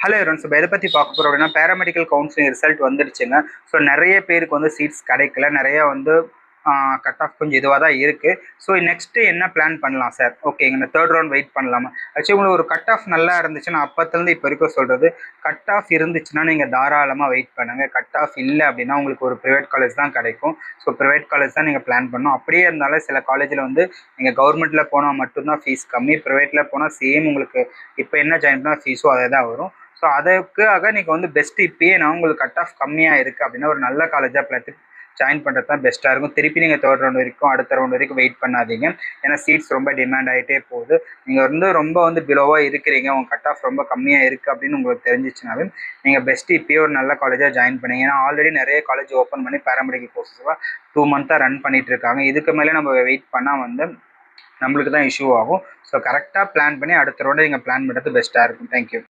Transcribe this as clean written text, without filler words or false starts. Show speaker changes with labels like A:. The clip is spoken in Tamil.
A: Hello everyone. ஸோ எதை பற்றி பார்க்க போகிறோம் அப்படின்னா, பேராமெடிக்கல் கவுன்சிலிங் ரிசல்ட் வந்துடுச்சுங்க. ஸோ நிறைய பேருக்கு வந்து சீட்ஸ் கிடைக்கல. நிறைய வந்து கட் ஆஃப் கொஞ்சம் இதுவாக தான் இருக்குது. ஸோ நெக்ஸ்ட்டு என்ன பிளான் பண்ணலாம் சார்? ஓகேங்க, இந்த தேர்ட் ரவுண்ட் வெயிட் பண்ணலாமா? ஆக்சுவலி உங்களுக்கு ஒரு கட் ஆஃப் நல்லா இருந்துச்சுன்னா, அப்போத்துலேருந்து இப்போ வரைக்கும் சொல்கிறது, கட் ஆஃப் இருந்துச்சுன்னா நீங்கள் தாராளமாக வெயிட் பண்ணுங்கள். கட் ஆஃப் இல்லை அப்படின்னா உங்களுக்கு ஒரு ப்ரைவேட் காலேஜ் தான் கிடைக்கும். ஸோ ப்ரைவேட் காலேஜ் தான் நீங்கள் பிளான் பண்ணணும். அப்படியே இருந்தாலும் சில காலேஜில் வந்து நீங்கள் கவர்மெண்ட்டில் போனால் மட்டும்தான் ஃபீஸ் கம்மி, ப்ரைவேட்டில் போனால் சேம் உங்களுக்கு இப்போ என்ன ஜாயின் பண்ணால் ஃபீஸோ அதே தான் வரும். ஸோ அதுக்காக நீங்கள் வந்து பெஸ்ட்டு இப்பயே நான் உங்களுக்கு கட் ஆஃப் கம்மியாக இருக்குது அப்படின்னா ஒரு நல்ல காலேஜாக பார்த்து ஜாயின் பண்ணுறது தான் பெஸ்ட்டாக இருக்கும். திருப்பி நீங்கள் தேர்ட் ரவுண்ட் வரைக்கும் அடுத்த ரவுண்ட் வரைக்கும் வெயிட் பண்ணாதீங்க. ஏன்னா சீட்ஸ் ரொம்ப டிமாண்ட் ஆகிட்டே போகுது. நீங்கள் வந்து ரொம்ப வந்து பிலோவாக இருக்கிறீங்க, உங்கள் கட் ஆஃப் ரொம்ப கம்மியாக இருக்குது அப்படின்னு உங்களுக்கு தெரிஞ்சிச்சுனாவே நீங்கள் பெஸ்ட்டு இப்பயே ஒரு நல்ல காலேஜாக ஜாயின் பண்ணுங்க. ஏன்னா ஆல்ரெடி நிறைய காலேஜ் ஓப்பன் பண்ணி பேராமெடிக்கல் கோர்சஸ்லாம் 2 மந்த்தாக ரன் பண்ணிட்டு இருக்காங்க. இதுக்கு மேலே நம்ம வெயிட் பண்ணால் வந்து நம்மளுக்கு தான் இஷ்யூ ஆகும். ஸோ கரெக்டாக பிளான் பண்ணி அடுத்த ரவுண்டு நீங்கள் பிளான் பண்ணுறது பெஸ்ட்டாக இருக்கும். தேங்க்யூ.